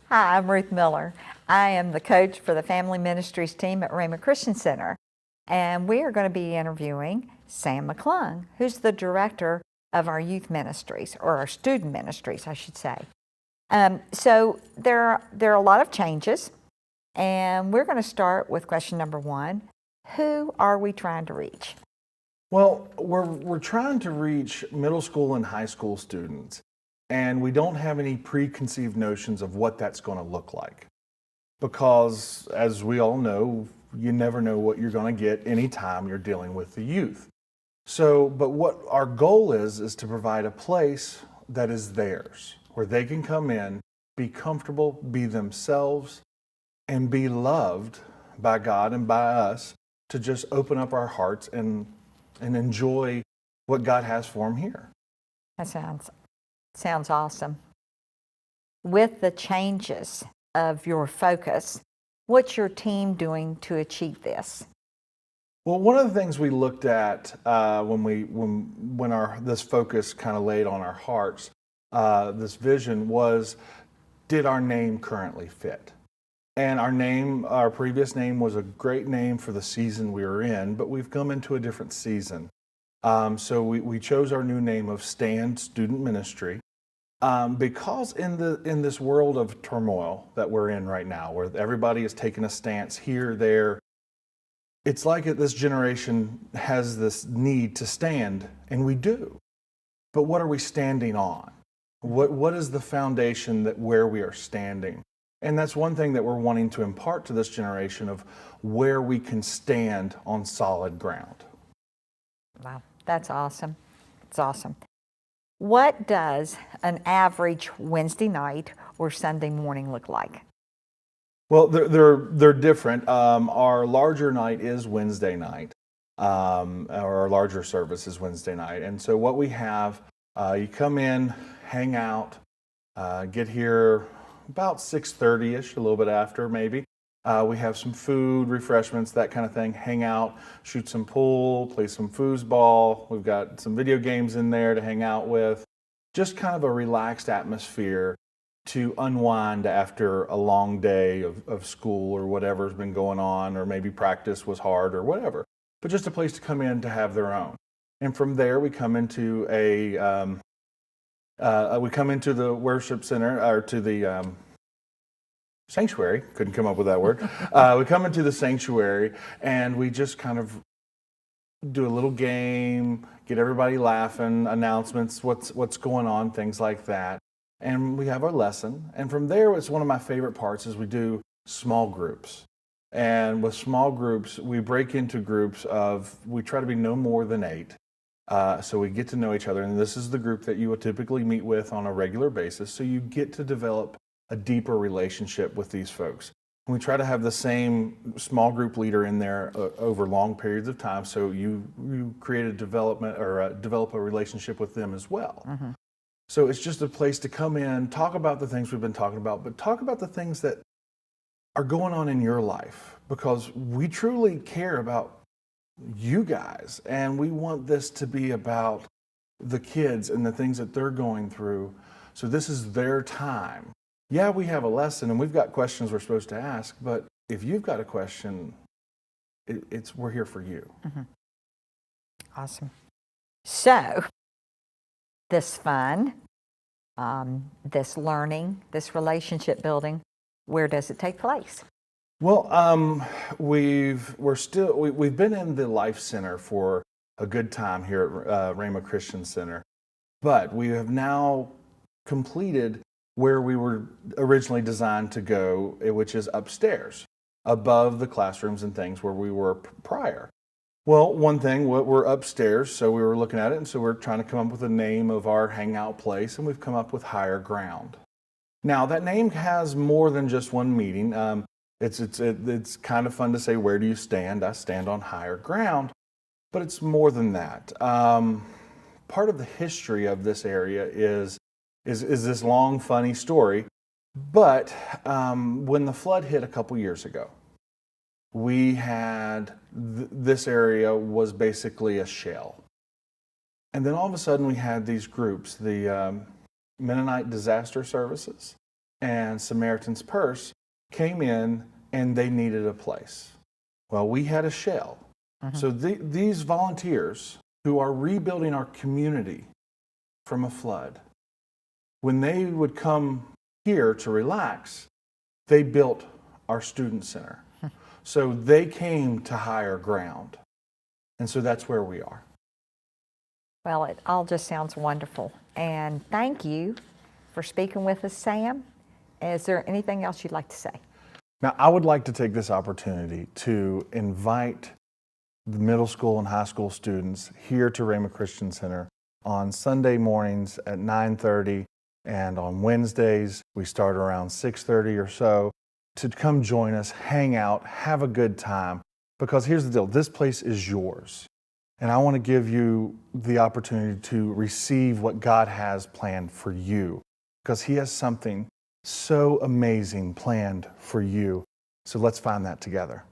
Hi, I'm Ruth Miller. I am the coach for the Family Ministries team at Rhema Christian Center. And we are going to be interviewing Sam McClung, who's the director of our youth ministries, or our student ministries, I should say. So there are a lot of changes, and we're going to start with question number one. Who are we trying to reach? Well, we're trying to reach middle school and high school students, and we don't have any preconceived notions of what that's going to look like. Because, as we all know, you never know what you're going to get anytime you're dealing with the youth. So, but what our goal is to provide a place that is theirs, where they can come in, be comfortable, be themselves, and be loved by God and by us to just open up our hearts and enjoy what God has for them here. That sounds awesome. With the changes of your focus, what's your team doing to achieve this? Well, one of the things we looked at when this focus kind of laid on our hearts, this vision was, did our name currently fit? And our previous name was a great name for the season we were in, but we've come into a different season. So we chose our new name of Stand Student Ministry because in this world of turmoil that we're in right now, where everybody is taking a stance here, there, it's like this generation has this need to stand, and we do. But what are we standing on? What is the foundation where we are standing? And that's one thing that we're wanting to impart to this generation, of where we can stand on solid ground. Wow, that's awesome. It's awesome. What does an average Wednesday night or Sunday morning look like? Well, they're different. Our larger night is Wednesday night. Our larger service is Wednesday night. And so what we have, you come in, hang out, get here about 6:30-ish, a little bit after maybe. We have some food, refreshments, that kind of thing. Hang out, shoot some pool, play some foosball. We've got some video games in there to hang out with. Just kind of a relaxed atmosphere to unwind after a long day of school or whatever's been going on, or maybe practice was hard or whatever. But just a place to come in to have their own. And from there, we come into the worship center, or to the sanctuary. Couldn't come up with that word. We come into the sanctuary, and we just kind of do a little game, get everybody laughing, announcements, what's going on, things like that. And we have our lesson. And from there, it's one of my favorite parts is we do small groups. And with small groups, we break into groups we try to be no more than 8. So we get to know each other. And this is the group that you would typically meet with on a regular basis. So you get to develop a deeper relationship with these folks. And we try to have the same small group leader in there over long periods of time. So you create a develop a relationship with them as well. Mm-hmm. So it's just a place to come in, talk about the things we've been talking about, but talk about the things that are going on in your life, because we truly care about you guys, and we want this to be about the kids and the things that they're going through. So this is their time. Yeah, we have a lesson and we've got questions we're supposed to ask, but if you've got a question, we're here for you. Mm-hmm. Awesome. So this fun, this learning, this relationship building, where does it take place? Well, we've been in the Life Center for a good time here at Rhema Christian Center, but we have now completed where we were originally designed to go, which is upstairs, above the classrooms and things where we were prior. Well, one thing, we're upstairs, so we were looking at it, and so we're trying to come up with a name of our hangout place, and we've come up with Higher Ground. Now, that name has more than just one meaning. It's kind of fun to say, where do you stand? I stand on higher ground, but it's more than that. Part of the history of this area is this long, funny story, but when the flood hit a couple years ago, we had this area was basically a shell. And then all of a sudden we had these groups, the Mennonite Disaster Services, and Samaritan's Purse came in and they needed a place. Well, we had a shell. So these volunteers who are rebuilding our community from a flood, when they would come here to relax, they built our student center. So they came to higher ground. And so that's where we are. Well, it all just sounds wonderful. And thank you for speaking with us, Sam. Is there anything else you'd like to say? Now, I would like to take this opportunity to invite the middle school and high school students here to Rhema Christian Center on Sunday mornings at 9:30, and on Wednesdays we start around 6:30 or so, to come join us, hang out, have a good time. Because here's the deal, this place is yours. And I want to give you the opportunity to receive what God has planned for you, because He has something so amazing planned for you. So let's find that together.